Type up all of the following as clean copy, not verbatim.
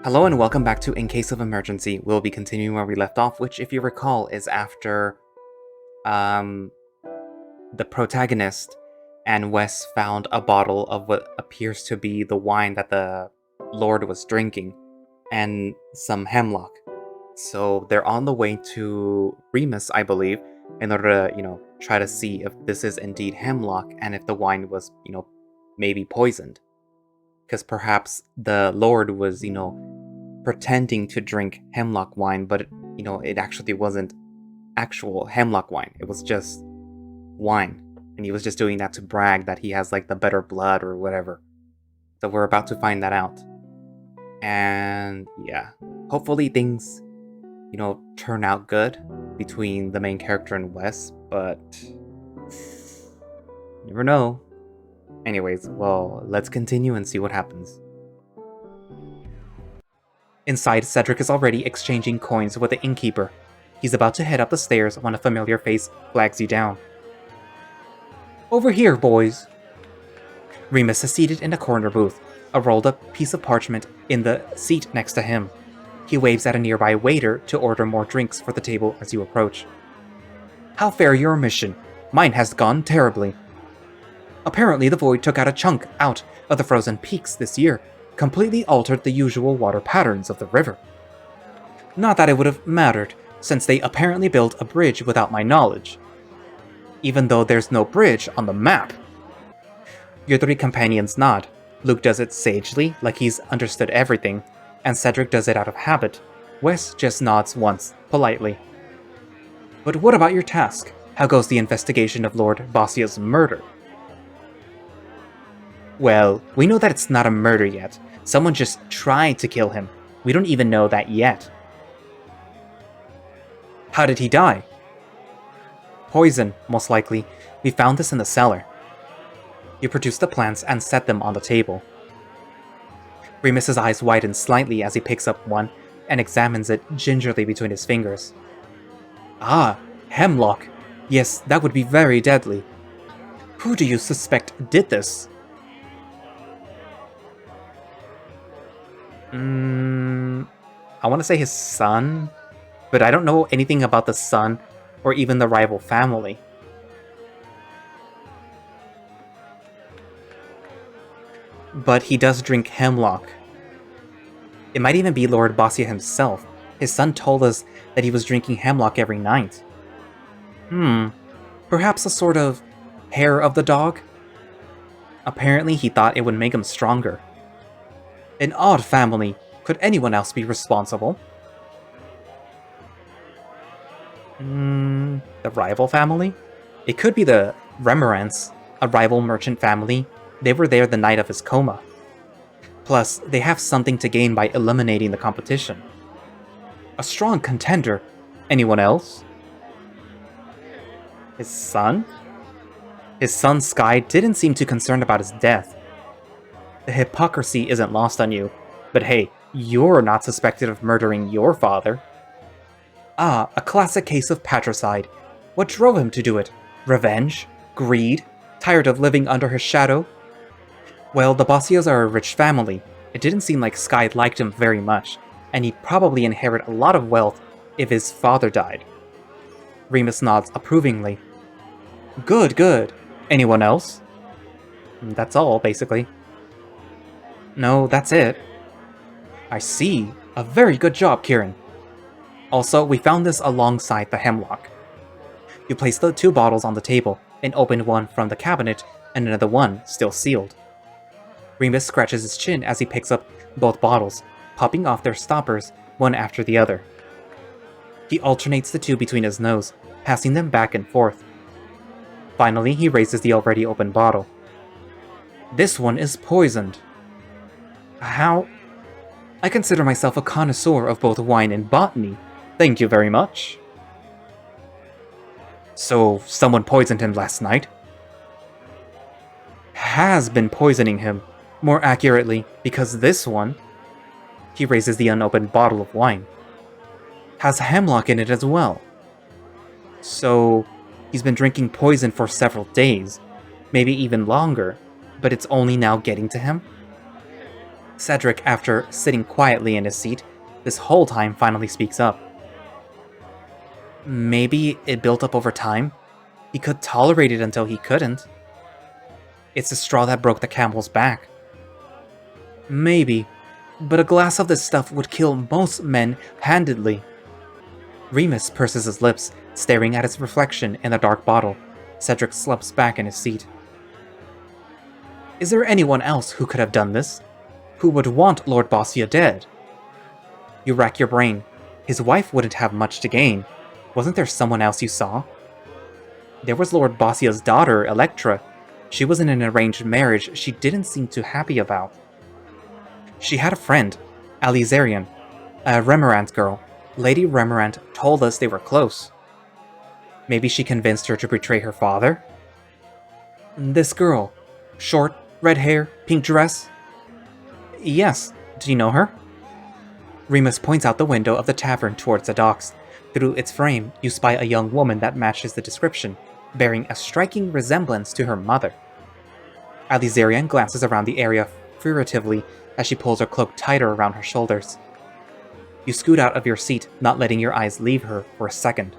Hello and welcome back to In Case of Emergency. We'll be continuing where we left off, which, if you recall, is after the protagonist and Wes found a bottle of what appears to be the wine that the Lord was drinking, and some hemlock. So they're on the way to Remus, I believe, in order to, try to see if this is indeed hemlock and if the wine was, maybe poisoned. Because perhaps the Lord was, pretending to drink hemlock wine, but it actually wasn't actual hemlock wine. It was just wine, and he was just doing that to brag that he has like the better blood or whatever. So we're about to find that out, and yeah, hopefully things turn out good between the main character and Wes, but you never know. Anyways, well, let's continue and see what happens. Inside, Cedric is already exchanging coins with the innkeeper. He's about to head up the stairs when a familiar face flags you down. Over here, boys. Remus is seated in a corner booth, a rolled-up piece of parchment in the seat next to him. He waves at a nearby waiter to order more drinks for the table as you approach. How fare your mission? Mine has gone terribly. Apparently the void took out a chunk out of the frozen peaks this year, completely altered the usual water patterns of the river. Not that it would have mattered, since they apparently built a bridge without my knowledge. Even though there's no bridge on the map. Your three companions nod. Luke does it sagely, like he's understood everything, and Cedric does it out of habit. Wes just nods once, politely. But what about your task? How goes the investigation of Lord Bossia's murder? Well, we know that it's not a murder yet. Someone just tried to kill him. We don't even know that yet. How did he die? Poison, most likely. We found this in the cellar. You produce the plants and set them on the table. Remus's eyes widen slightly as he picks up one and examines it gingerly between his fingers. Ah, hemlock. Yes, that would be very deadly. Who do you suspect did this? I want to say his son, but I don't know anything about the son or even the rival family. But he does drink hemlock. It might even be Lord Bossia himself. His son told us that he was drinking hemlock every night. Perhaps a sort of hair of the dog? Apparently he thought it would make him stronger. An odd family. Could anyone else be responsible? The rival family? It could be the Remerants, a rival merchant family. They were there the night of his coma. Plus, they have something to gain by eliminating the competition. A strong contender. Anyone else? His son? His son Sky didn't seem too concerned about his death. The hypocrisy isn't lost on you, but hey, you're not suspected of murdering your father. Ah, a classic case of patricide. What drove him to do it? Revenge? Greed? Tired of living under his shadow? Well, the Bossias are a rich family. It didn't seem like Sky liked him very much, and he'd probably inherit a lot of wealth if his father died. Remus nods approvingly. Good, good. Anyone else? That's all, basically. No, that's it. I see. A very good job, Kieran. Also, we found this alongside the hemlock. You place the two bottles on the table, and opened one from the cabinet, and another one still sealed. Remus scratches his chin as he picks up both bottles, popping off their stoppers, one after the other. He alternates the two between his nose, passing them back and forth. Finally, he raises the already opened bottle. This one is poisoned. How? I consider myself a connoisseur of both wine and botany. Thank you very much. So, someone poisoned him last night? Has been poisoning him. More accurately, because this one... He raises the unopened bottle of wine. Has hemlock in it as well. So, he's been drinking poison for several days. Maybe even longer. But it's only now getting to him? Cedric, after sitting quietly in his seat, this whole time finally speaks up. Maybe it built up over time? He could tolerate it until he couldn't. It's the straw that broke the camel's back. Maybe, but a glass of this stuff would kill most men handedly. Remus purses his lips, staring at his reflection in the dark bottle. Cedric slumps back in his seat. Is there anyone else who could have done this? Who would want Lord Bossia dead? You rack your brain. His wife wouldn't have much to gain. Wasn't there someone else you saw? There was Lord Bossia's daughter, Electra. She was in an arranged marriage she didn't seem too happy about. She had a friend, Alizarian, a Remerant girl. Lady Remerant told us they were close. Maybe she convinced her to betray her father? This girl. Short, red hair, pink dress? Yes. Do you know her? Remus points out the window of the tavern towards the docks. Through its frame, you spy a young woman that matches the description, bearing a striking resemblance to her mother. Alizarian glances around the area furtively as she pulls her cloak tighter around her shoulders. You scoot out of your seat, not letting your eyes leave her for a second.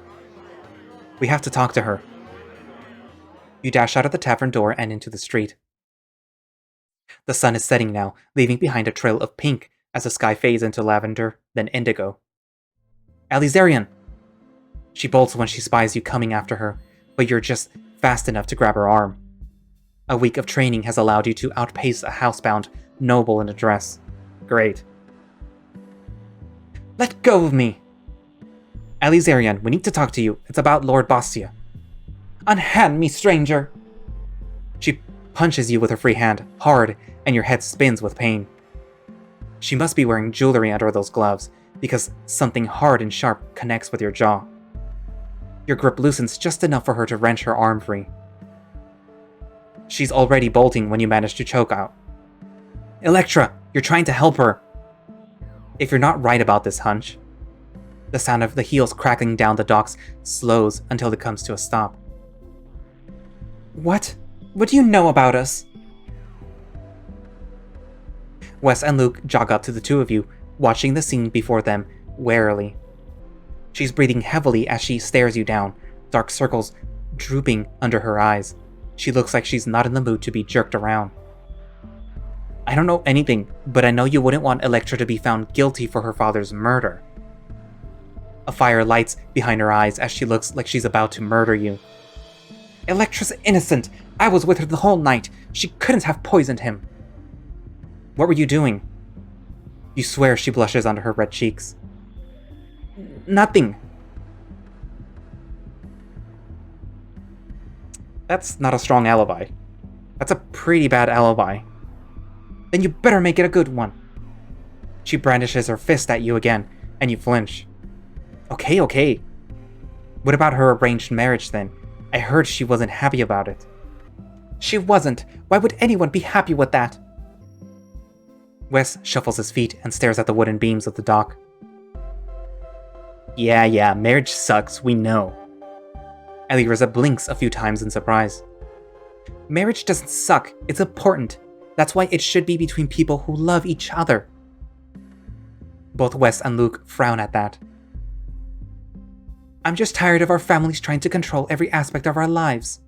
We have to talk to her. You dash out of the tavern door and into the street. The sun is setting now, leaving behind a trail of pink as the sky fades into lavender, then indigo. Alizarian! She bolts when she spies you coming after her, but you're just fast enough to grab her arm. A week of training has allowed you to outpace a housebound noble in a dress. Great. Let go of me! Alizarian, we need to talk to you. It's about Lord Bossia. Unhand me, stranger! She punches you with her free hand, hard, and your head spins with pain. She must be wearing jewelry under those gloves, because something hard and sharp connects with your jaw. Your grip loosens just enough for her to wrench her arm free. She's already bolting when you manage to choke out. Electra, you're trying to help her! If you're not right about this hunch. The sound of the heels cracking down the docks slows until it comes to a stop. What? What do you know about us? Wes and Luke jog up to the two of you, watching the scene before them warily. She's breathing heavily as she stares you down, dark circles drooping under her eyes. She looks like she's not in the mood to be jerked around. I don't know anything, but I know you wouldn't want Electra to be found guilty for her father's murder. A fire lights behind her eyes as she looks like she's about to murder you. Electra's innocent! I was with her the whole night! She couldn't have poisoned him! What were you doing? You swear she blushes under her red cheeks. Nothing. That's not a strong alibi. That's a pretty bad alibi. Then you better make it a good one. She brandishes her fist at you again, and you flinch. Okay. What about her arranged marriage then? I heard she wasn't happy about it. She wasn't. Why would anyone be happy with that? Wes shuffles his feet and stares at the wooden beams of the dock. Yeah, marriage sucks, we know. Elireza blinks a few times in surprise. Marriage doesn't suck, it's important. That's why it should be between people who love each other. Both Wes and Luke frown at that. I'm just tired of our families trying to control every aspect of our lives.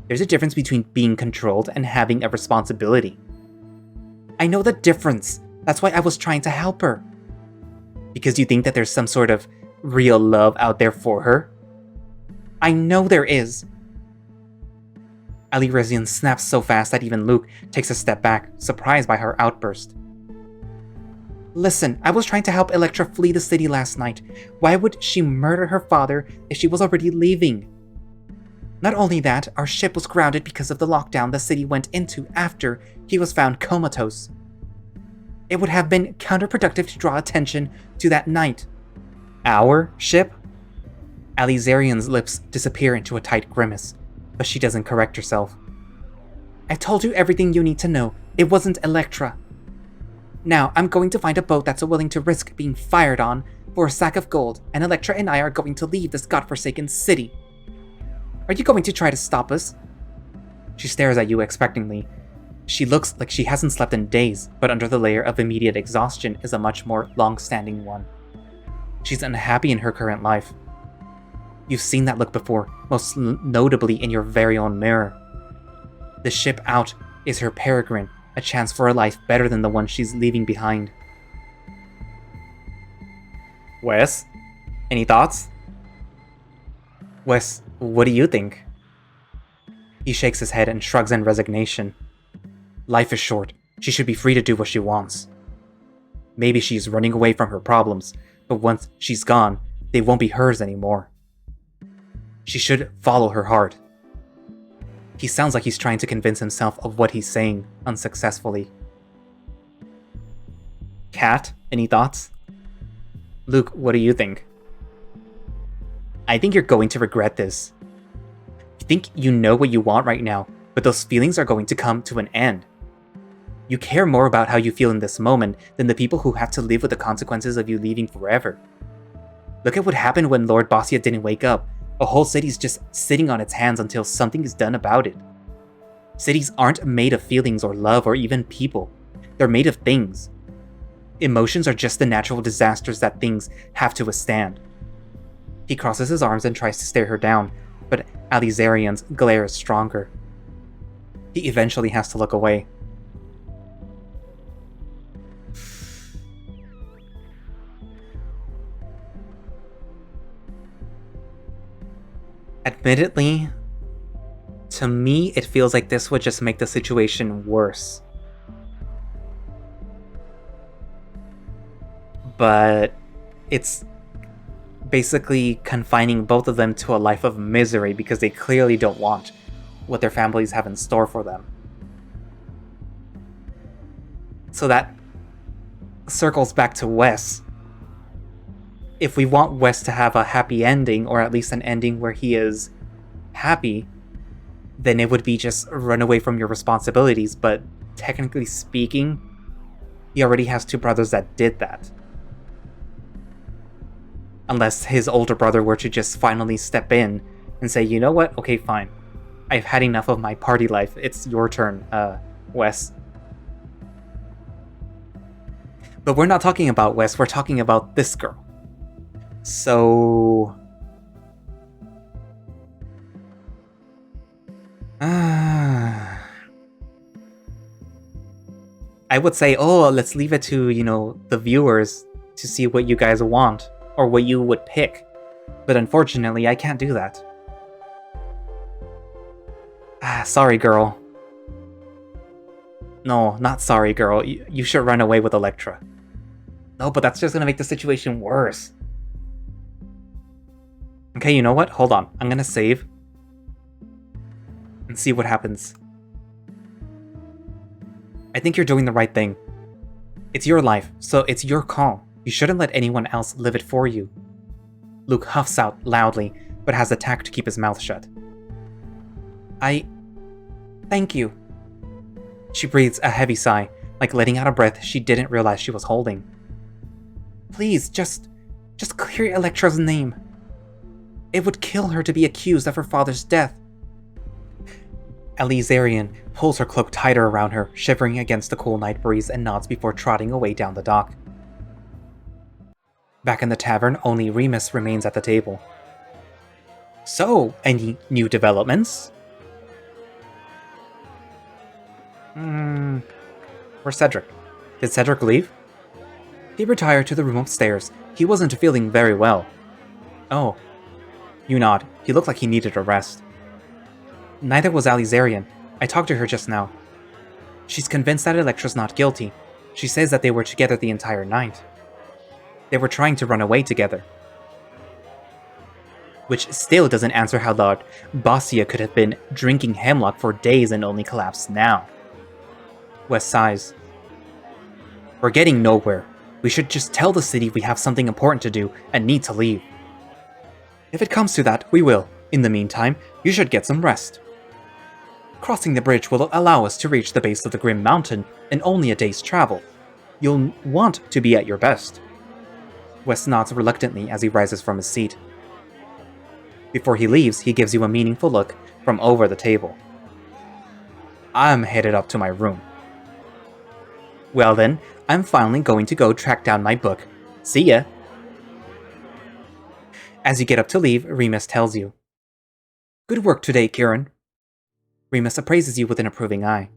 There's a difference between being controlled and having a responsibility. I know the difference. That's why I was trying to help her. Because you think that there's some sort of real love out there for her? I know there is. Alirezian snaps so fast that even Luke takes a step back, surprised by her outburst. Listen, I was trying to help Electra flee the city last night. Why would she murder her father if she was already leaving? Not only that, our ship was grounded because of the lockdown the city went into after he was found comatose. It would have been counterproductive to draw attention to that night. Our ship? Alizarian's lips disappear into a tight grimace, but she doesn't correct herself. I told you everything you need to know. It wasn't Electra. Now, I'm going to find a boat that's willing to risk being fired on for a sack of gold, and Electra and I are going to leave this godforsaken city. Are you going to try to stop us? She stares at you expectantly. She looks like she hasn't slept in days, but under the layer of immediate exhaustion is a much more long-standing one. She's unhappy in her current life. You've seen that look before, most notably in your very own mirror. The ship out is her peregrine, a chance for a life better than the one she's leaving behind. Wes, any thoughts? Wes, what do you think? He shakes his head and shrugs in resignation. Life is short. She should be free to do what she wants. Maybe she's running away from her problems, but once she's gone, they won't be hers anymore. She should follow her heart. He sounds like he's trying to convince himself of what he's saying, unsuccessfully. Kat, any thoughts? Luke, what do you think? I think you're going to regret this. You think you know what you want right now, but those feelings are going to come to an end. You care more about how you feel in this moment than the people who have to live with the consequences of you leaving forever. Look at what happened when Lord Bossia didn't wake up. A whole city's just sitting on its hands until something is done about it. Cities aren't made of feelings or love or even people. They're made of things. Emotions are just the natural disasters that things have to withstand. He crosses his arms and tries to stare her down, but Alizarian's glare is stronger. He eventually has to look away. Admittedly, to me, it feels like this would just make the situation worse. But it's basically confining both of them to a life of misery because they clearly don't want what their families have in store for them. So that circles back to Wes. If we want Wes to have a happy ending, or at least an ending where he is happy, then it would be just run away from your responsibilities, but technically speaking, he already has two brothers that did that. Unless his older brother were to just finally step in and say, you know what, okay, fine. I've had enough of my party life, it's your turn, Wes. But we're not talking about Wes, we're talking about this girl. So... I would say, oh, let's leave it to, the viewers to see what you guys want, or what you would pick. But unfortunately, I can't do that. Sorry, girl. No, not sorry, girl. You should run away with Electra. No, but that's just gonna make the situation worse. Okay, you know what? Hold on. I'm gonna save. And see what happens. I think you're doing the right thing. It's your life, so it's your call. You shouldn't let anyone else live it for you. Luke huffs out loudly, but has the tact to keep his mouth shut. Thank you. She breathes a heavy sigh, like letting out a breath she didn't realize she was holding. Please, just clear Electra's name. It would kill her to be accused of her father's death. Alizarian pulls her cloak tighter around her, shivering against the cool night breeze, and nods before trotting away down the dock. Back in the tavern, only Remus remains at the table. So, any new developments? Where's Cedric? Did Cedric leave? He retired to the room upstairs. He wasn't feeling very well. Oh. You nod. He looked like he needed a rest. Neither was Alizarian. I talked to her just now. She's convinced that Electra's not guilty. She says that they were together the entire night. They were trying to run away together. Which still doesn't answer how Lord Bossia could have been drinking hemlock for days and only collapsed now. Wes sighs. We're getting nowhere. We should just tell the city we have something important to do and need to leave. If it comes to that, we will. In the meantime, you should get some rest. Crossing the bridge will allow us to reach the base of the Grim Mountain in only a day's travel. You'll want to be at your best. Wes nods reluctantly as he rises from his seat. Before he leaves, he gives you a meaningful look from over the table. I'm headed up to my room. Well then, I'm finally going to go track down my book. See ya! As you get up to leave, Remus tells you, "Good work today, Kieran." Remus appraises you with an approving eye.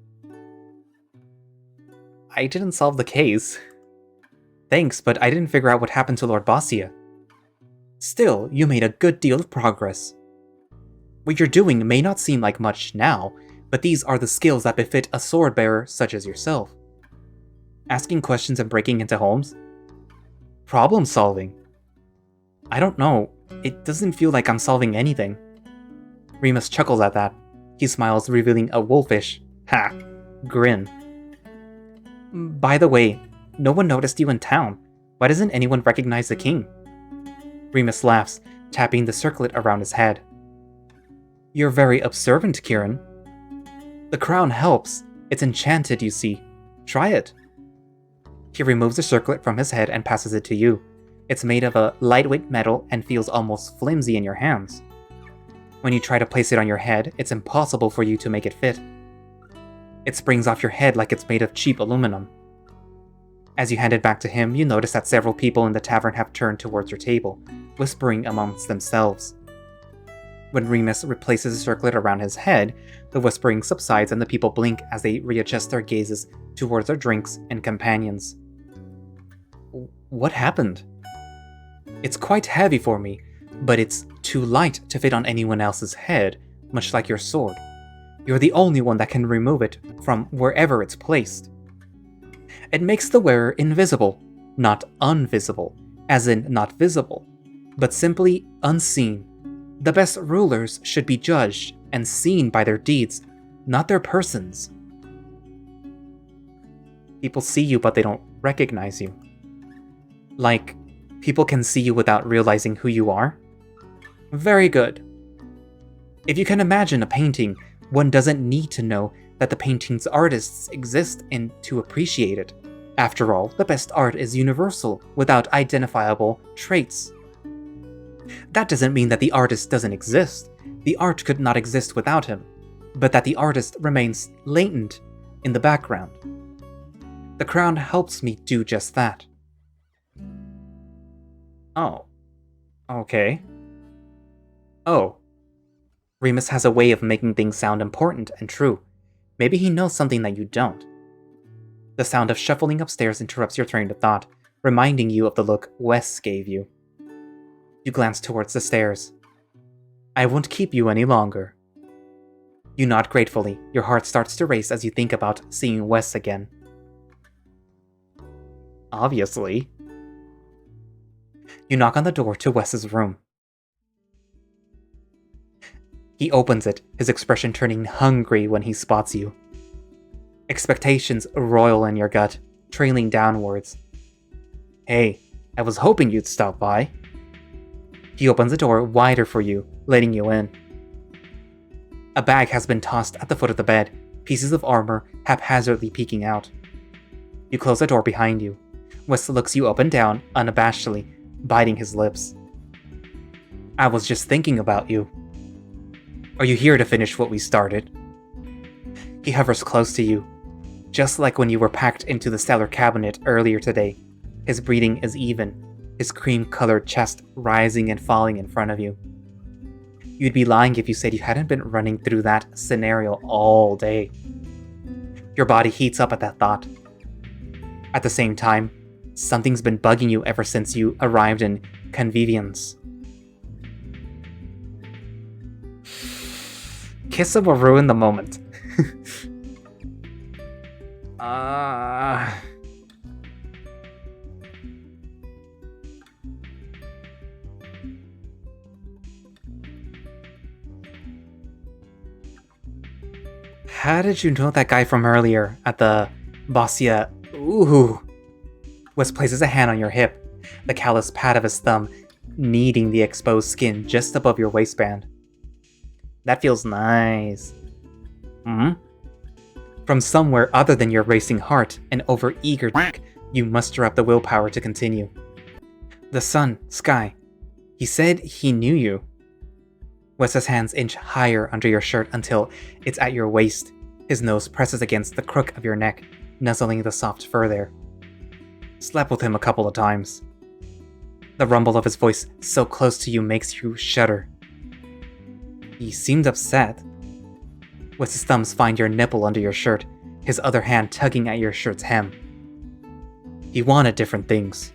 "I didn't solve the case." "Thanks, but I didn't figure out what happened to Lord Bossia." "Still, you made a good deal of progress. What you're doing may not seem like much now, but these are the skills that befit a sword bearer such as yourself. Asking questions and breaking into homes? Problem solving? I don't know, it doesn't feel like I'm solving anything." Remus chuckles at that. He smiles, revealing a wolfish, grin. "By the way, no one noticed you in town. Why doesn't anyone recognize the king?" Remus laughs, tapping the circlet around his head. "You're very observant, Kieran. The crown helps. It's enchanted, you see. Try it." He removes the circlet from his head and passes it to you. It's made of a lightweight metal and feels almost flimsy in your hands. When you try to place it on your head, it's impossible for you to make it fit. It springs off your head like it's made of cheap aluminum. As you hand it back to him, you notice that several people in the tavern have turned towards your table, whispering amongst themselves. When Remus replaces the circlet around his head, the whispering subsides and the people blink as they readjust their gazes towards their drinks and companions. "What happened?" "It's quite heavy for me, but it's too light to fit on anyone else's head, much like your sword. You're the only one that can remove it from wherever it's placed. It makes the wearer invisible, not unvisible, as in not visible, but simply unseen. The best rulers should be judged and seen by their deeds, not their persons." People see you, but they don't recognize you. Like, people can see you without realizing who you are? Very good. If you can imagine a painting, one doesn't need to know that the painting's artists exist and to appreciate it. After all, the best art is universal, without identifiable traits. That doesn't mean that the artist doesn't exist. The art could not exist without him, but that the artist remains latent in the background. The crown helps me do just that." "Oh. Okay." "Oh." Remus has a way of making things sound important and true. Maybe he knows something that you don't. The sound of shuffling upstairs interrupts your train of thought, reminding you of the look Wes gave you. You glance towards the stairs. "I won't keep you any longer." You nod gratefully. Your heart starts to race as you think about seeing Wes again. Obviously. You knock on the door to Wes's room. He opens it, his expression turning hungry when he spots you. Expectations roil in your gut, trailing downwards. "Hey, I was hoping you'd stop by." He opens the door wider for you, letting you in. A bag has been tossed at the foot of the bed, pieces of armor haphazardly peeking out. You close the door behind you. Wes looks you up and down, unabashedly, biting his lips. "I was just thinking about you. Are you here to finish what we started?" He hovers close to you, just like when you were packed into the cellar cabinet earlier today. His breathing is even, his cream-colored chest rising and falling in front of you. You'd be lying if you said you hadn't been running through that scenario all day. Your body heats up at that thought. At the same time, something's been bugging you ever since you arrived in Convenience. Kissa will ruin the moment. How did you know that guy from earlier at the Bossia? Ooh. Wes places a hand on your hip, the callous pad of his thumb kneading the exposed skin just above your waistband. That feels nice. From somewhere other than your racing heart and over-eager dick, you muster up the willpower to continue. The sun, sky. He said he knew you. Wes's hands inch higher under your shirt until it's at your waist. His nose presses against the crook of your neck, nuzzling the soft fur there. Slept with him a couple of times. The rumble of his voice so close to you makes you shudder. He seemed upset. Wes's thumbs find your nipple under your shirt, his other hand tugging at your shirt's hem. He wanted different things.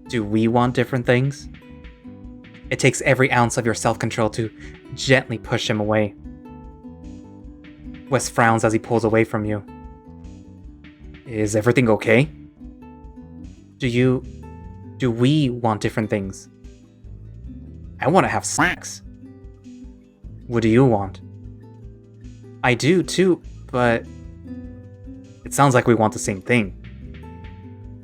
Do we want different things? It takes every ounce of your self-control to gently push him away. Wes frowns as he pulls away from you. Is everything okay? Do we want different things? I want to have sex. What do you want? I do too, but it sounds like we want the same thing.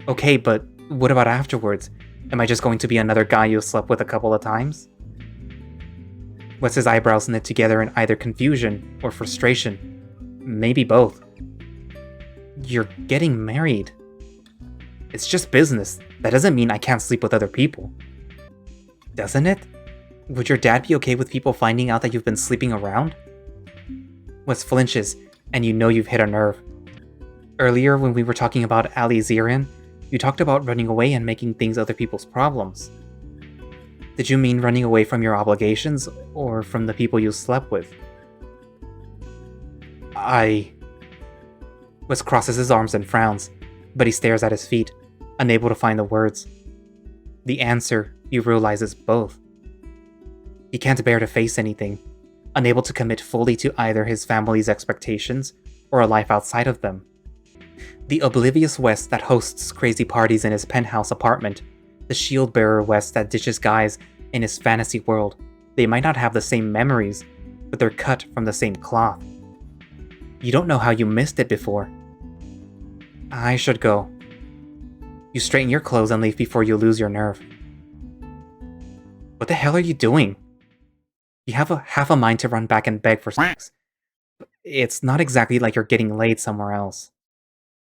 Okay, but what about afterwards? Am I just going to be another guy you slept with a couple of times? Wes's eyebrows knit together in either confusion or frustration. Maybe both. You're getting married. It's just business. That doesn't mean I can't sleep with other people. Doesn't it? Would your dad be okay with people finding out that you've been sleeping around? Wes flinches, and you know you've hit a nerve. Earlier, when we were talking about Ali Zirin, you talked about running away and making things other people's problems. Did you mean running away from your obligations, or from the people you slept with? Wes crosses his arms and frowns, but he stares at his feet, unable to find the words. The answer, you realize, is both. He can't bear to face anything, unable to commit fully to either his family's expectations or a life outside of them. The oblivious Wes that hosts crazy parties in his penthouse apartment, the shield-bearer Wes that ditches guys in his fantasy world, they might not have the same memories, but they're cut from the same cloth. You don't know how you missed it before. I should go. You straighten your clothes and leave before you lose your nerve. What the hell are you doing? You have half a mind to run back and beg for sex. It's not exactly like you're getting laid somewhere else.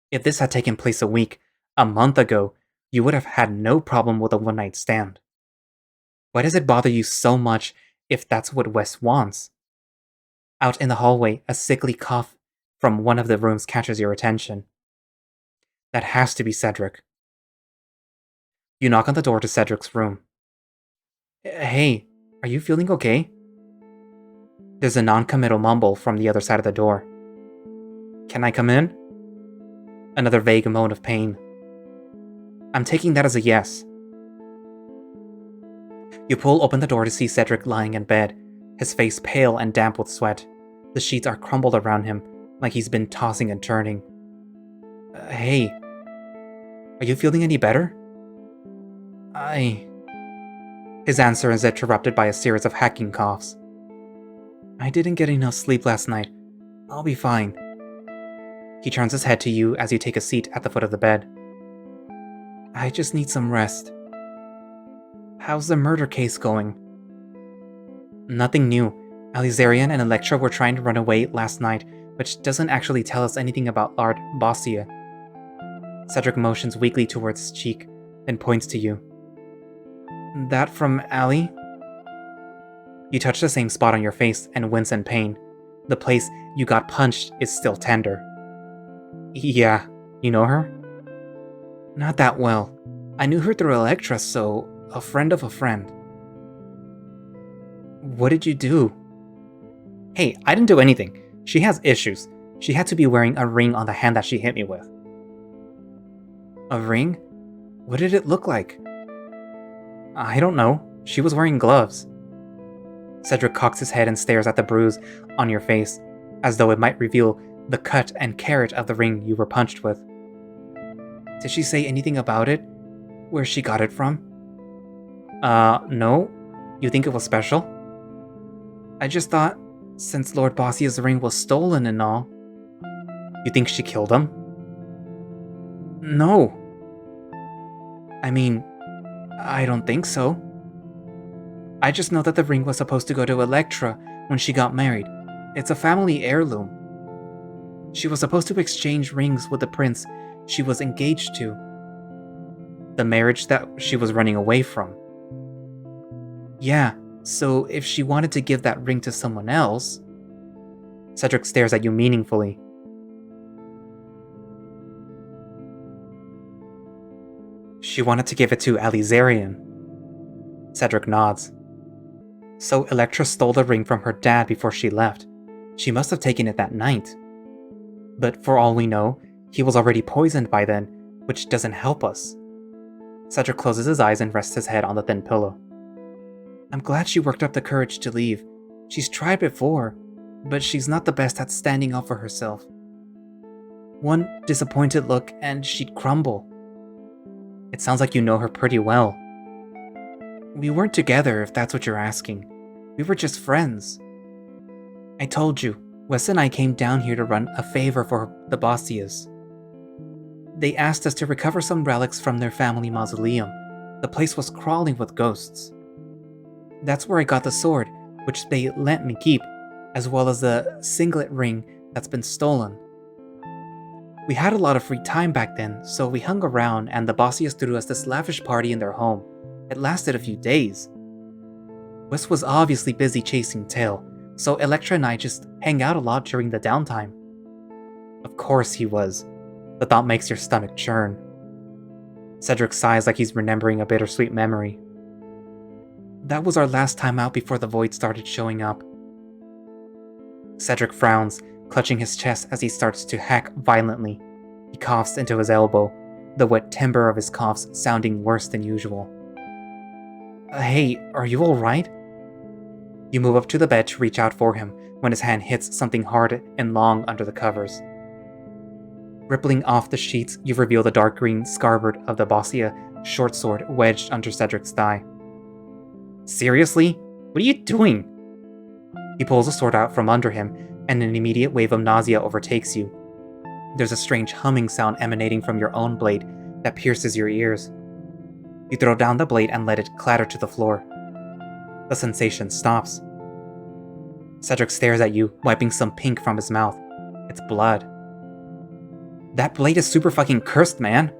If this had taken place a month ago, you would have had no problem with a one-night stand. Why does it bother you so much if that's what Wes wants? Out in the hallway, a sickly cough from one of the rooms catches your attention. That has to be Cedric. You knock on the door to Cedric's room. Hey, are you feeling okay? There's a non-committal mumble from the other side of the door. Can I come in? Another vague moan of pain. I'm taking that as a yes. You pull open the door to see Cedric lying in bed, his face pale and damp with sweat. The sheets are crumbled around him, like he's been tossing and turning. Hey, are you feeling any better? His answer is interrupted by a series of hacking coughs. I didn't get enough sleep last night. I'll be fine. He turns his head to you as you take a seat at the foot of the bed. I just need some rest. How's the murder case going? Nothing new. Alizarian and Electra were trying to run away last night, which doesn't actually tell us anything about Lord Bossia. Cedric motions weakly towards his cheek, then points to you. That from Ali? You touch the same spot on your face and wince in pain. The place you got punched is still tender. Yeah, you know her? Not that well. I knew her through Electra, so a friend of a friend. What did you do? Hey, I didn't do anything. She has issues. She had to be wearing a ring on the hand that she hit me with. A ring? What did it look like? I don't know. She was wearing gloves. Cedric cocks his head and stares at the bruise on your face, as though it might reveal the cut and carat of the ring you were punched with. Did she say anything about it? Where she got it from? No. You think it was special? I just thought, since Lord Bossia's ring was stolen and all. You think she killed him? No. I mean, I don't think so. I just know that the ring was supposed to go to Electra when she got married. It's a family heirloom. She was supposed to exchange rings with the prince she was engaged to. The marriage that she was running away from. Yeah, so if she wanted to give that ring to someone else... Cedric stares at you meaningfully. She wanted to give it to Alizarian. Cedric nods. So Electra stole the ring from her dad before she left. She must have taken it that night. But for all we know, he was already poisoned by then, which doesn't help us. Cedric closes his eyes and rests his head on the thin pillow. I'm glad she worked up the courage to leave. She's tried before, but she's not the best at standing up for herself. One disappointed look and she'd crumble. It sounds like you know her pretty well. We weren't together, if that's what you're asking. We were just friends. I told you, Wes and I came down here to run a favor for the Bossias. They asked us to recover some relics from their family mausoleum. The place was crawling with ghosts. That's where I got the sword, which they let me keep, as well as the singlet ring that's been stolen. We had a lot of free time back then, so we hung around and the Bossias threw us this lavish party in their home. It lasted a few days. Wes was obviously busy chasing Tail, so Electra and I just hang out a lot during the downtime. Of course he was. The thought makes your stomach churn. Cedric sighs like he's remembering a bittersweet memory. That was our last time out before the void started showing up. Cedric frowns, clutching his chest as he starts to hack violently. He coughs into his elbow, the wet timbre of his coughs sounding worse than usual. Hey, are you alright? You move up to the bed to reach out for him when his hand hits something hard and long under the covers. Rippling off the sheets, you reveal the dark green scabbard of the Bossia short sword wedged under Cedric's thigh. Seriously? What are you doing? He pulls the sword out from under him, and an immediate wave of nausea overtakes you. There's a strange humming sound emanating from your own blade that pierces your ears. You throw down the blade and let it clatter to the floor. The sensation stops. Cedric stares at you, wiping some pink from his mouth. It's blood. That blade is super fucking cursed, man.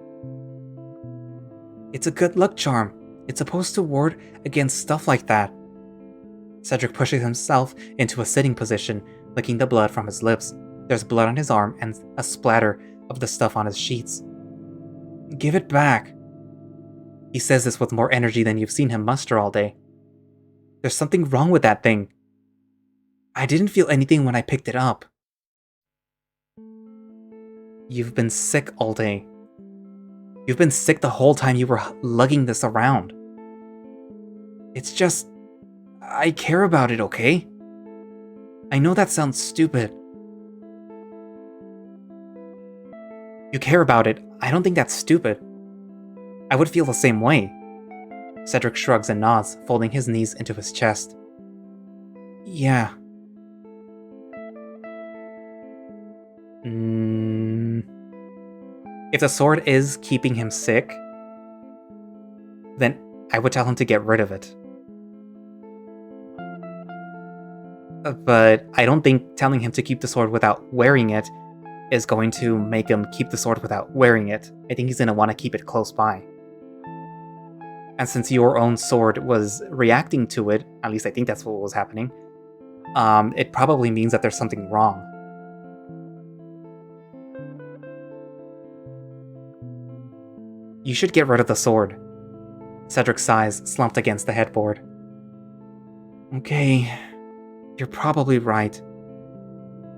It's a good luck charm. It's supposed to ward against stuff like that. Cedric pushes himself into a sitting position, licking the blood from his lips. There's blood on his arm and a splatter of the stuff on his sheets. Give it back. He says this with more energy than you've seen him muster all day. There's something wrong with that thing. I didn't feel anything when I picked it up. You've been sick all day. You've been sick the whole time you were lugging this around. It's just... I care about it, okay? I know that sounds stupid. You care about it. I don't think that's stupid. I would feel the same way. Cedric shrugs and nods, folding his knees into his chest. Yeah. If the sword is keeping him sick, then I would tell him to get rid of it. But I don't think telling him to keep the sword without wearing it is going to make him keep the sword without wearing it. I think he's going to want to keep it close by. And since your own sword was reacting to it, at least I think that's what was happening, it probably means that there's something wrong. You should get rid of the sword. Cedric sighs, slumped against the headboard. Okay, you're probably right.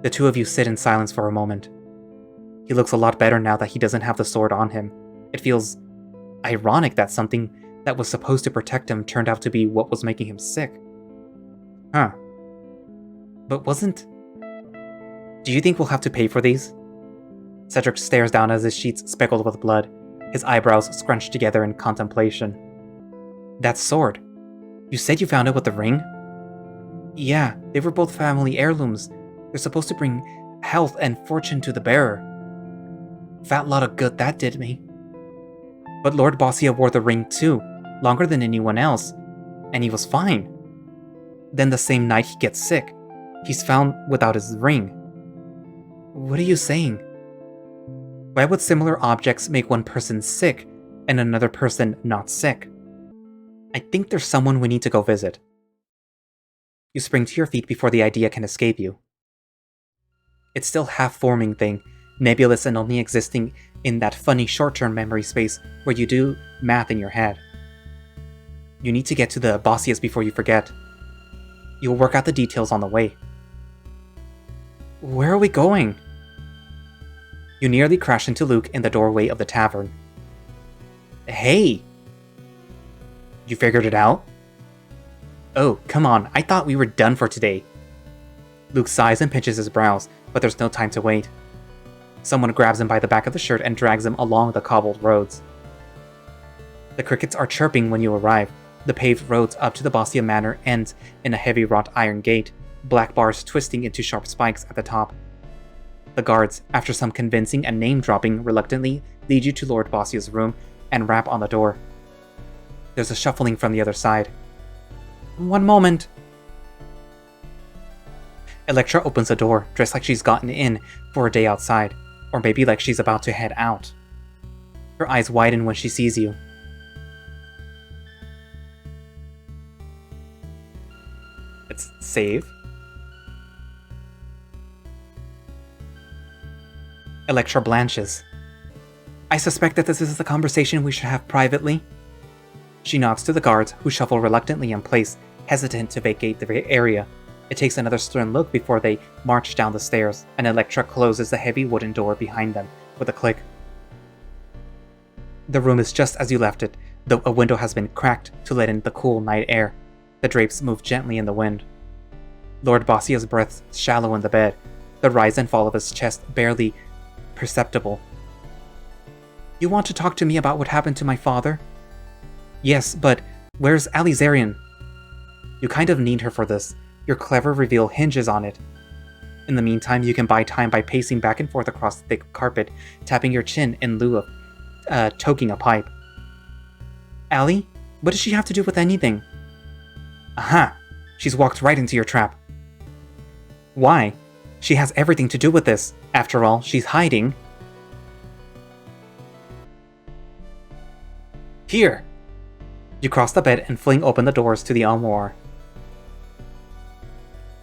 The two of you sit in silence for a moment. He looks a lot better now that he doesn't have the sword on him. It feels ironic that something that was supposed to protect him turned out to be what was making him sick. Huh. But wasn't... Do you think we'll have to pay for these? Cedric stares down as his sheets speckled with blood, his eyebrows scrunched together in contemplation. That sword. You said you found it with the ring? Yeah, they were both family heirlooms. They're supposed to bring health and fortune to the bearer. Fat lot of good that did me. But Lord Bossia wore the ring too, longer than anyone else, and he was fine. Then the same night he gets sick, he's found without his ring. What are you saying? Why would similar objects make one person sick and another person not sick? I think there's someone we need to go visit. You spring to your feet before the idea can escape you. It's still half-forming thing, nebulous and only existing in that funny short-term memory space where you do math in your head. You need to get to the Bossius before you forget. You'll work out the details on the way. Where are we going? You nearly crash into Luke in the doorway of the tavern. Hey! You figured it out? Oh, come on, I thought we were done for today. Luke sighs and pinches his brows, but there's no time to wait. Someone grabs him by the back of the shirt and drags him along the cobbled roads. The crickets are chirping when you arrive. The paved roads up to the Bossia Manor ends in a heavy wrought iron gate, black bars twisting into sharp spikes at the top. The guards, after some convincing and name-dropping, reluctantly lead you to Lord Bossia's room and rap on the door. There's a shuffling from the other side. One moment. Electra opens the door, dressed like she's gotten in for a day outside, or maybe like she's about to head out. Her eyes widen when she sees you. It's save. Electra blanches. I suspect that this is the conversation we should have privately. She nods to the guards, who shuffle reluctantly in place, hesitant to vacate the area. It takes another stern look before they march down the stairs, and Electra closes the heavy wooden door behind them with a click. The room is just as you left it, though a window has been cracked to let in the cool night air. The drapes move gently in the wind. Lord Bossia's breaths shallow in the bed, the rise and fall of his chest barely perceptible. You want to talk to me about what happened to my father? Yes, but where's Alizarian? You kind of need her for this. Your clever reveal hinges on it. In the meantime, you can buy time by pacing back and forth across the thick carpet, tapping your chin in lieu of toking a pipe. Allie? What does she have to do with anything? Aha! She's walked right into your trap. Why? She has everything to do with this. After all, she's hiding. Here! You cross the bed and fling open the doors to the armoire.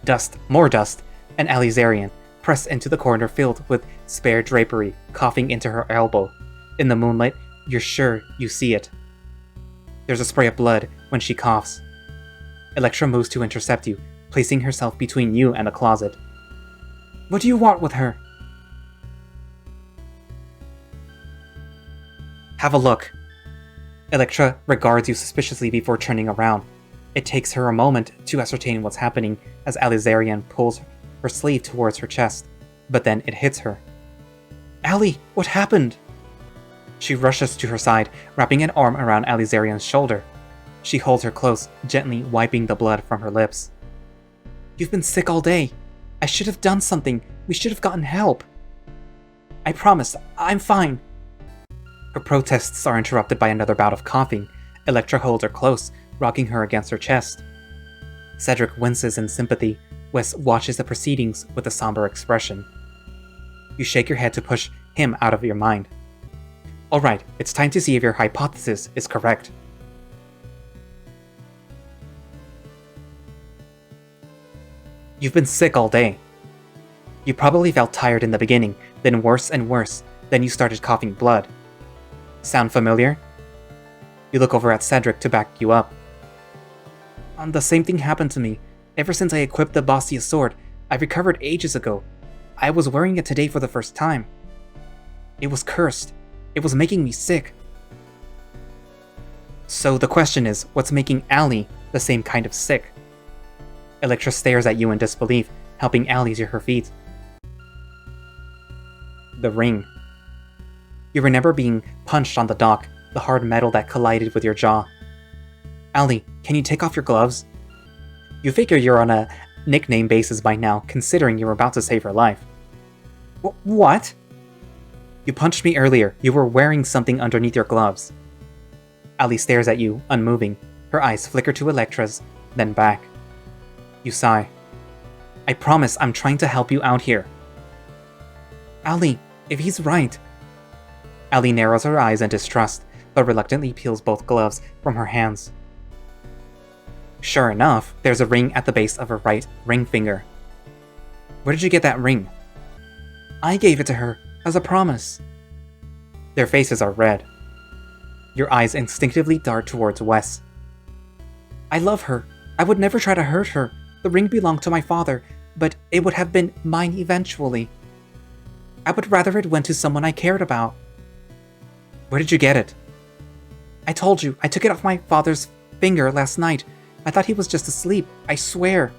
Dust, more dust, and Alizarian, pressed into the corner filled with spare drapery, coughing into her elbow. In the moonlight, you're sure you see it. There's a spray of blood when she coughs. Electra moves to intercept you, placing herself between you and the closet. What do you want with her? Have a look. Electra regards you suspiciously before turning around. It takes her a moment to ascertain what's happening as Alizarian pulls her sleeve towards her chest, but then it hits her. Allie, what happened? She rushes to her side, wrapping an arm around Alizarian's shoulder. She holds her close, gently wiping the blood from her lips. You've been sick all day. I should have done something. We should have gotten help. I promise, I'm fine. Her protests are interrupted by another bout of coughing. Electra holds her close, rocking her against her chest. Cedric winces in sympathy. Wes watches the proceedings with a somber expression. You shake your head to push him out of your mind. Alright, it's time to see if your hypothesis is correct. You've been sick all day. You probably felt tired in the beginning, then worse and worse, then you started coughing blood. Sound familiar? You look over at Cedric to back you up. The same thing happened to me. Ever since I equipped the Bossia sword, I recovered ages ago. I was wearing it today for the first time. It was cursed. It was making me sick. So the question is, what's making Allie the same kind of sick? Electra stares at you in disbelief, helping Allie to her feet. The ring. You remember being punched on the dock, the hard metal that collided with your jaw. Allie, can you take off your gloves? You figure you're on a nickname basis by now, considering you were about to save her life. What? You punched me earlier. You were wearing something underneath your gloves. Allie stares at you, unmoving. Her eyes flicker to Electra's, then back. You sigh. I promise I'm trying to help you out here. Allie, if he's right. Allie narrows her eyes in distrust, but reluctantly peels both gloves from her hands. Sure enough, there's a ring at the base of her right ring finger. Where did you get that ring? I gave it to her, as a promise. Their faces are red. Your eyes instinctively dart towards Wes. I love her. I would never try to hurt her. The ring belonged to my father, but it would have been mine eventually. I would rather it went to someone I cared about. Where did you get it? I told you, I took it off my father's finger last night. I thought he was just asleep, I swear.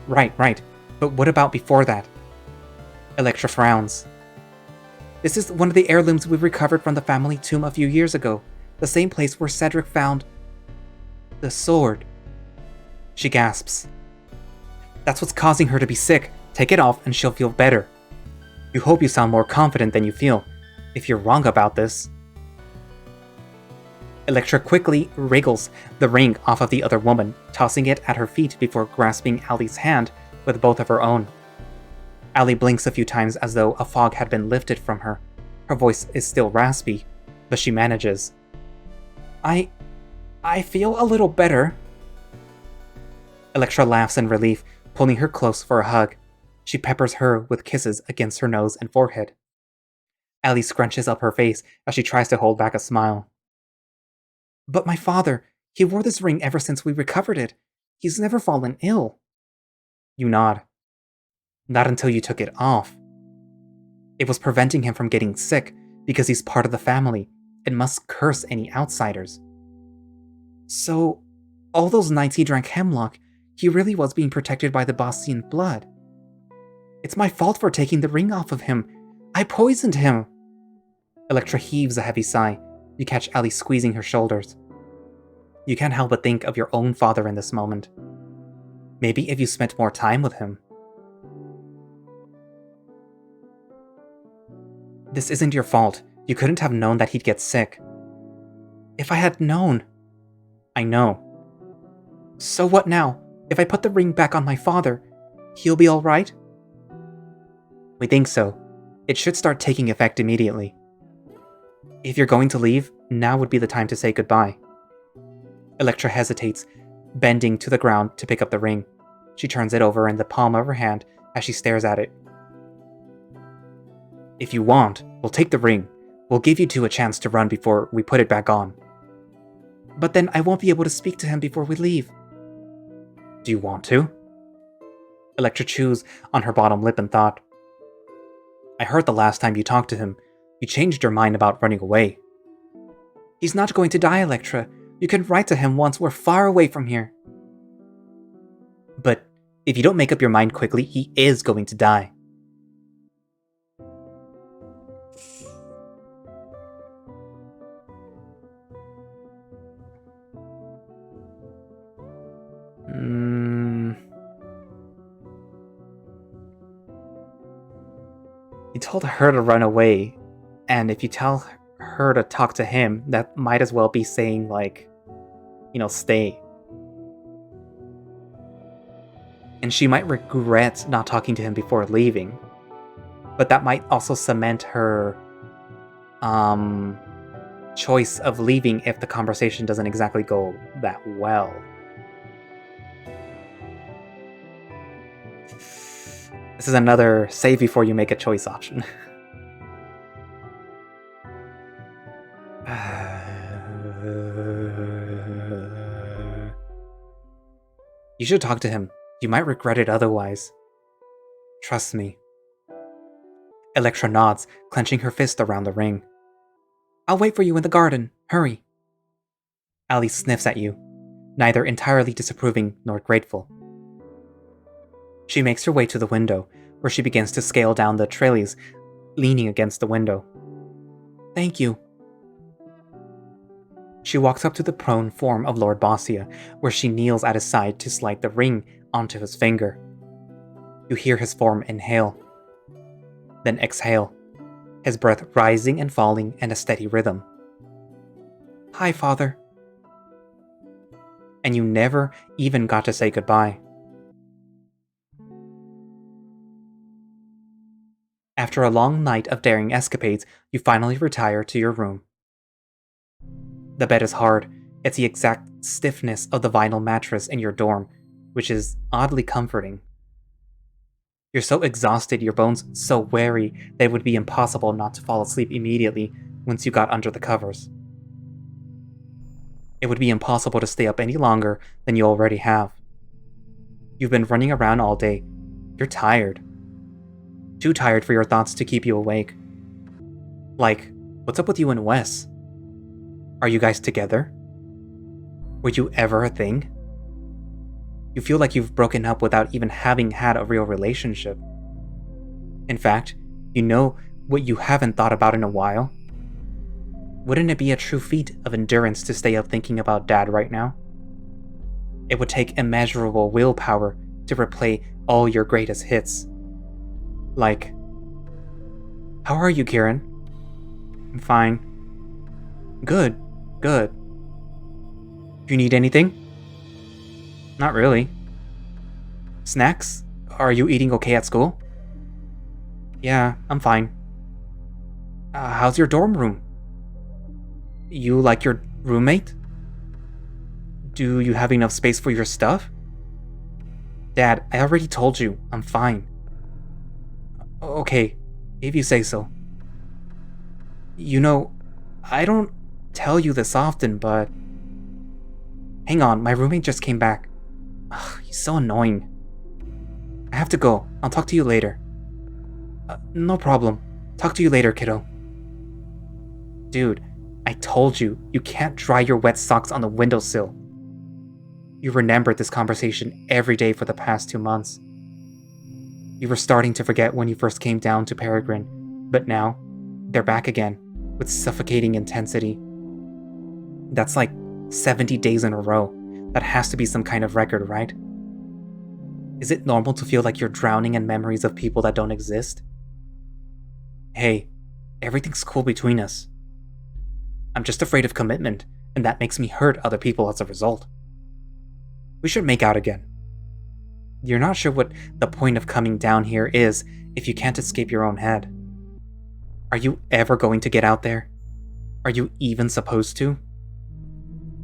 Right. But what about before that? Electra frowns. This is one of the heirlooms we recovered from the family tomb a few years ago. The same place where Cedric found the sword. She gasps. That's what's causing her to be sick. Take it off and she'll feel better. You hope you sound more confident than you feel. If you're wrong about this. Electra quickly wriggles the ring off of the other woman, tossing it at her feet before grasping Allie's hand with both of her own. Allie blinks a few times as though a fog had been lifted from her. Her voice is still raspy, but she manages. I feel a little better. Electra laughs in relief, pulling her close for a hug. She peppers her with kisses against her nose and forehead. Allie scrunches up her face as she tries to hold back a smile. But my father, he wore this ring ever since we recovered it. He's never fallen ill. You nod. Not until you took it off. It was preventing him from getting sick because he's part of the family and must curse any outsiders. So, all those nights he drank hemlock, he really was being protected by the Bostian blood. It's my fault for taking the ring off of him. I poisoned him. Electra heaves a heavy sigh. You catch Allie squeezing her shoulders. You can't help but think of your own father in this moment. Maybe if you spent more time with him. This isn't your fault. You couldn't have known that he'd get sick. If I had known. I know. So what now? If I put the ring back on my father, he'll be alright? We think so. It should start taking effect immediately. If you're going to leave, now would be the time to say goodbye. Electra hesitates, bending to the ground to pick up the ring. She turns it over in the palm of her hand as she stares at it. If you want, we'll take the ring. We'll give you two a chance to run before we put it back on. But then I won't be able to speak to him before we leave. Do you want to? Electra chews on her bottom lip and thought. I heard the last time you talked to him, you changed your mind about running away. He's not going to die, Electra. You can write to him once we're far away from here. But if you don't make up your mind quickly, he is going to die. You told her to run away, and if you tell her to talk to him, that might as well be saying, like, stay. And she might regret not talking to him before leaving, but that might also cement her choice of leaving if the conversation doesn't exactly go that well. This is another save before you make a choice option. You should talk to him. You might regret it otherwise. Trust me. Electra nods, clenching her fist around the ring. I'll wait for you in the garden. Hurry. Allie sniffs at you, neither entirely disapproving nor grateful. She makes her way to the window, where she begins to scale down the trellis, leaning against the window. Thank you. She walks up to the prone form of Lord Bossia, where she kneels at his side to slide the ring onto his finger. You hear his form inhale, then exhale, his breath rising and falling in a steady rhythm. Hi, Father. And you never even got to say goodbye. After a long night of daring escapades, you finally retire to your room. The bed is hard. It's the exact stiffness of the vinyl mattress in your dorm, which is oddly comforting. You're so exhausted, your bones so weary that it would be impossible not to fall asleep immediately once you got under the covers. It would be impossible to stay up any longer than you already have. You've been running around all day. You're tired. Too tired for your thoughts to keep you awake. Like, what's up with you and Wes? Are you guys together? Were you ever a thing? You feel like you've broken up without even having had a real relationship. In fact, you know what you haven't thought about in a while? Wouldn't it be a true feat of endurance to stay up thinking about Dad right now? It would take immeasurable willpower to replay all your greatest hits. Like, how are you, Kieran? I'm fine. Good, good. Do you need anything? Not really. Snacks? Are you eating okay at school? Yeah, I'm fine. How's your dorm room? You like your roommate? Do you have enough space for your stuff? Dad, I already told you, I'm fine. Okay, if you say so. You know, I don't tell you this often, but... Hang on, my roommate just came back. Ugh, he's so annoying. I have to go. I'll talk to you later. No problem. Talk to you later, kiddo. Dude, I told you, you can't dry your wet socks on the windowsill. You remembered this conversation every day for the past 2 months. You were starting to forget when you first came down to Peregrine, but now, they're back again, with suffocating intensity. That's like 70 days in a row. That has to be some kind of record, right? Is it normal to feel like you're drowning in memories of people that don't exist? Hey, everything's cool between us. I'm just afraid of commitment, and that makes me hurt other people as a result. We should make out again. You're not sure what the point of coming down here is if you can't escape your own head. Are you ever going to get out there? Are you even supposed to?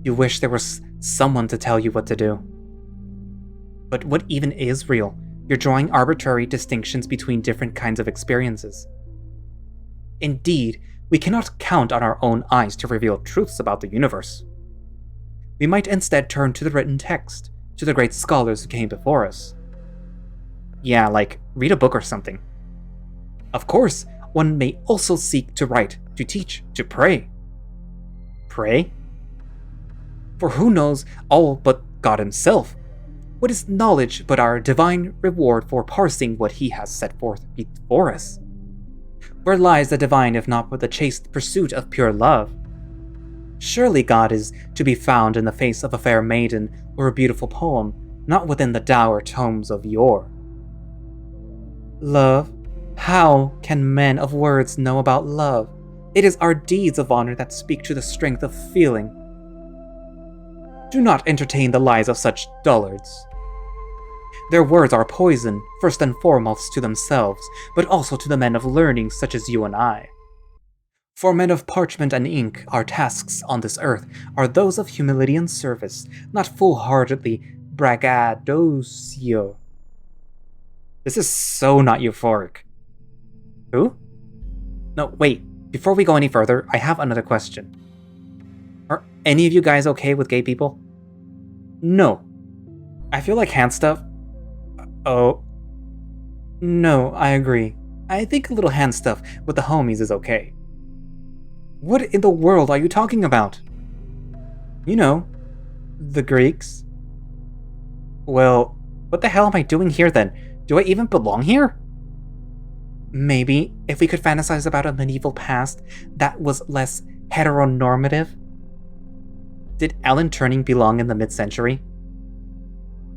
You wish there was someone to tell you what to do. But what even is real? You're drawing arbitrary distinctions between different kinds of experiences. Indeed, we cannot count on our own eyes to reveal truths about the universe. We might instead turn to the written text, to the great scholars who came before us. Yeah, like, read a book or something. Of course, one may also seek to write, to teach, to pray. Pray? For who knows all but God himself? What is knowledge but our divine reward for parsing what he has set forth before us? Where lies the divine if not but the chaste pursuit of pure love? Surely God is to be found in the face of a fair maiden or a beautiful poem, not within the dour tomes of yore. Love? How can men of words know about love? It is our deeds of honor that speak to the strength of feeling. Do not entertain the lies of such dullards. Their words are poison, first and foremost to themselves, but also to the men of learning such as you and I. For men of parchment and ink, our tasks on this earth are those of humility and service, not foolhardily braggadocio. This is so not euphoric. Who? No, wait, before we go any further, I have another question. Are any of you guys okay with gay people? No. I feel like hand stuff... Oh. No, I agree. I think a little hand stuff with the homies is okay. What in the world are you talking about? You know, the Greeks. Well, what the hell am I doing here then? Do I even belong here? Maybe if we could fantasize about a medieval past that was less heteronormative. Did Alan Turing belong in the mid-century?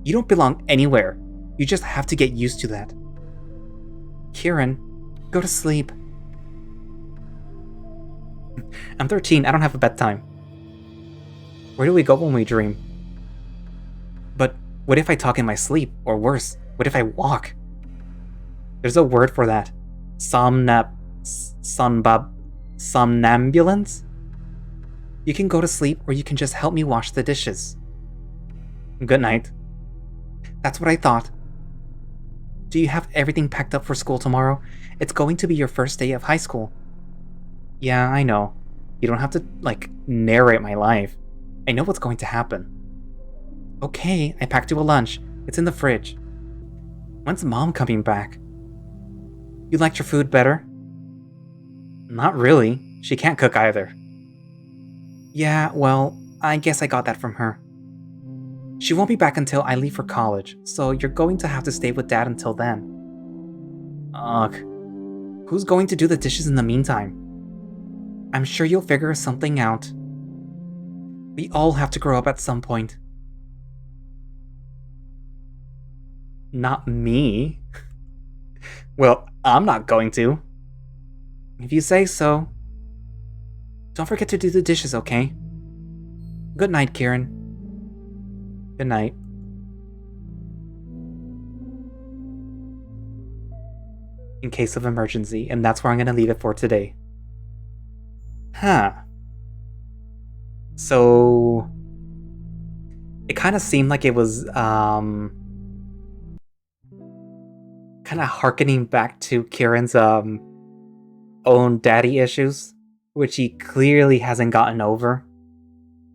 You don't belong anywhere. You just have to get used to that. Kieran, go to sleep. I'm 13, I don't have a bedtime. Where do we go when we dream? But what if I talk in my sleep? Or worse, what if I walk? There's a word for that. Somnambulance? You can go to sleep or you can just help me wash the dishes. Good night. That's what I thought. Do you have everything packed up for school tomorrow? It's going to be your first day of high school. Yeah, I know. You don't have to, narrate my life. I know what's going to happen. Okay, I packed you a lunch. It's in the fridge. When's Mom coming back? You liked your food better? Not really. She can't cook either. Yeah, well, I guess I got that from her. She won't be back until I leave for college, so you're going to have to stay with Dad until then. Ugh. Who's going to do the dishes in the meantime? I'm sure you'll figure something out. We all have to grow up at some point. Not me. Well, I'm not going to. If you say so. Don't forget to do the dishes, okay? Good night, Kieran. Good night. In case of emergency, and that's where I'm going to leave it for today. Huh. So... It kind of seemed like it was, kind of harkening back to Kieran's, own daddy issues, which he clearly hasn't gotten over.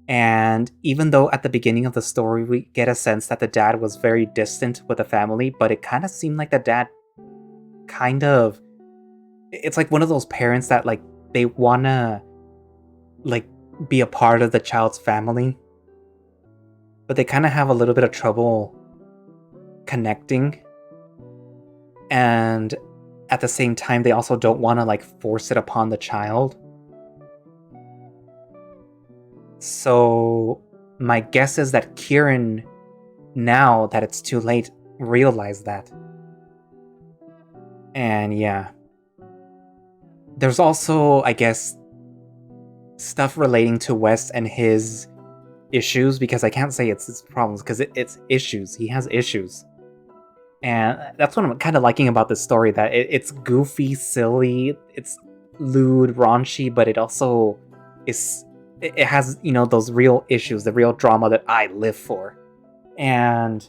And even though at the beginning of the story we get a sense that the dad was very distant with the family, but it kind of seemed like the dad it's like one of those parents that they wanna be a part of the child's family, but they kind of have a little bit of trouble connecting. And at the same time, they also don't want to force it upon the child. So my guess is that Kieran, now that it's too late, realized that. And yeah. There's also, I guess, stuff relating to Wes and his issues, because I can't say it's his problems, because it's issues. He has issues. And that's what I'm kind of liking about this story, that it's goofy, silly, it's lewd, raunchy, but it also is... It has, those real issues, the real drama that I live for. And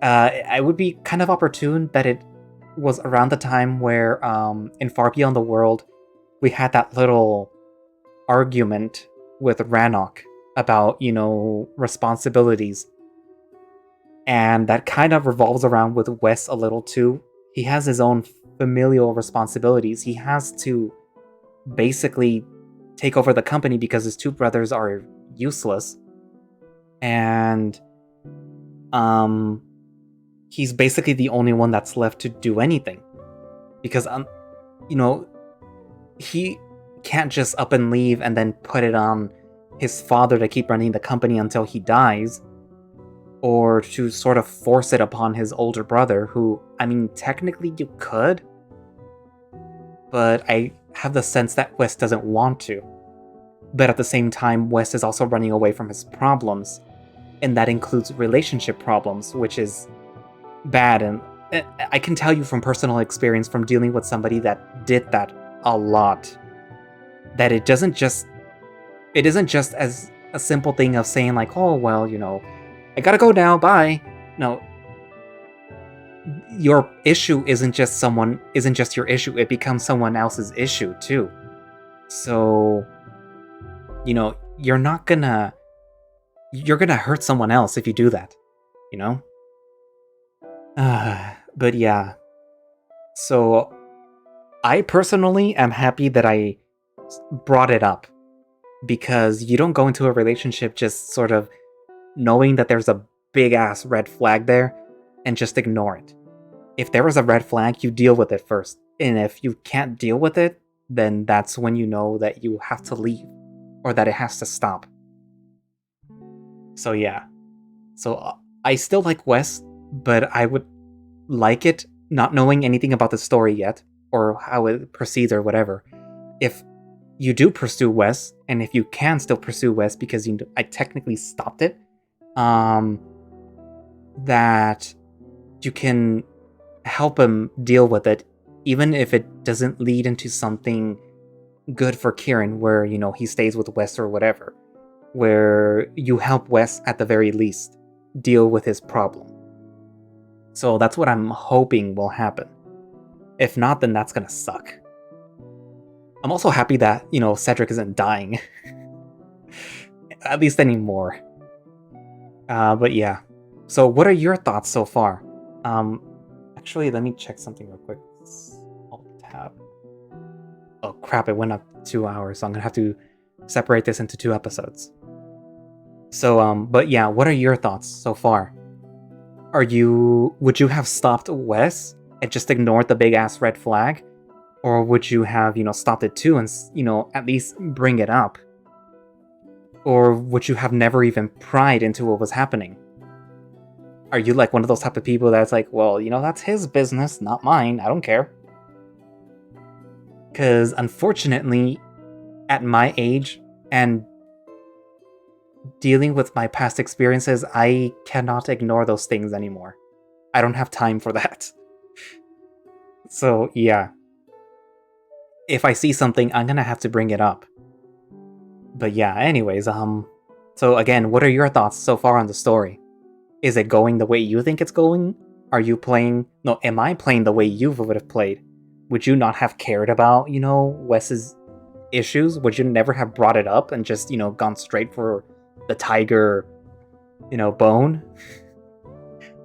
I would be kind of opportune that it was around the time where, in Far Beyond the World, we had that little argument with Rannoch about, responsibilities. And that kind of revolves around with Wes a little too. He has his own familial responsibilities. He has to basically take over the company because his two brothers are useless. And he's basically the only one that's left to do anything. Because he can't just up and leave and then put it on his father to keep running the company until he dies. Or to sort of force it upon his older brother, who, technically you could. But I have the sense that Wes doesn't want to. But at the same time, Wes is also running away from his problems. And that includes relationship problems, which is bad. And I can tell you from personal experience, from dealing with somebody that did that a lot, that it isn't just as a simple thing of saying oh, well, I gotta go now, bye. No. Your issue isn't just your issue, it becomes someone else's issue too. So, you're gonna hurt someone else if you do that, But yeah. So, I personally am happy that I brought it up, because you don't go into a relationship just sort of knowing that there's a big ass red flag there and just ignore it. If there is a red flag, you deal with it first. And if you can't deal with it, then that's when you know that you have to leave, or that it has to stop. So yeah. So I still like Wes, but I would like it, not knowing anything about the story yet, or how it proceeds or whatever, if you do pursue Wes, and if you can still pursue Wes because I technically stopped it, that you can help him deal with it, even if it doesn't lead into something good for Kieran, where, he stays with Wes or whatever, where you help Wes at the very least deal with his problem. So that's what I'm hoping will happen. If not, then that's gonna suck. I'm also happy that, Cedric isn't dying. At least anymore. But yeah. So what are your thoughts so far? Actually, let me check something real quick. Alt-tab. Oh crap, it went up 2 hours, so I'm gonna have to separate this into 2 episodes. So, but yeah, what are your thoughts so far? Would you have stopped Wes and just ignored the big-ass red flag? Or would you have, stopped it too and, at least bring it up? Or would you have never even pried into what was happening? Are you like one of those type of people that's like, well, that's his business, not mine, I don't care? Because unfortunately, at my age and dealing with my past experiences, I cannot ignore those things anymore. I don't have time for that. So, yeah. If I see something, I'm gonna have to bring it up. But yeah, anyways, so again, what are your thoughts so far on the story? Is it going the way you think it's going? Am I playing the way you would have played? Would you not have cared about, Wes's issues? Would you never have brought it up and just, gone straight for the tiger, bone?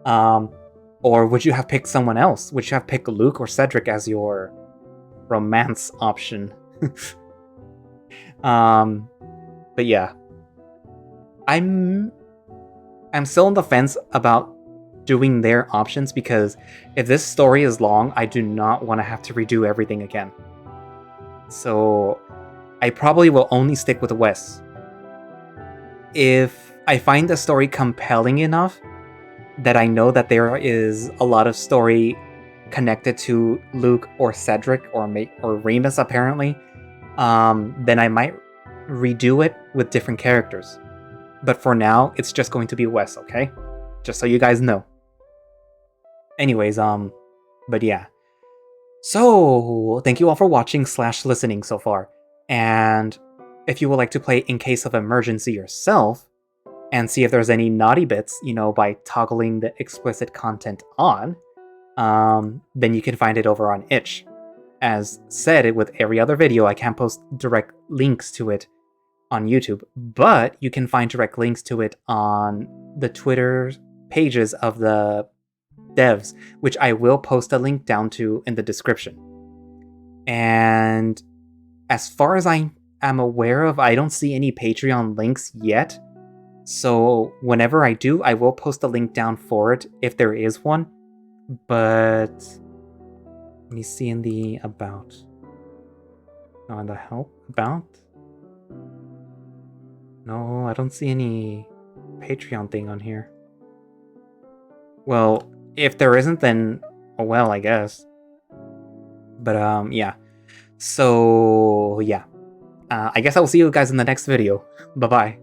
Or would you have picked someone else? Would you have picked Luke or Cedric as your romance option? But yeah. I'm still on the fence about doing their options because if this story is long, I do not want to have to redo everything again. So I probably will only stick with Wes. If I find the story compelling enough that I know that there is a lot of story connected to Luke or Cedric or Remus apparently, then I might redo it with different characters. But for now, it's just going to be Wes, okay? Just so you guys know. Anyways, but yeah. So, thank you all for watching / listening so far. And if you would like to play In Case of Emergency yourself, and see if there's any naughty bits, by toggling the explicit content on, then you can find it over on itch. As said, with every other video, I can't post direct links to it on YouTube, but you can find direct links to it on the Twitter pages of the devs, which I will post a link down to in the description. And as far as I am aware of, I don't see any Patreon links yet. So whenever I do, I will post a link down for it if there is one. But let me see in the about. No, in the help about. No, I don't see any Patreon thing on here. Well, if there isn't, then oh well, I guess. But yeah. So yeah. I guess I will see you guys in the next video. Bye-bye.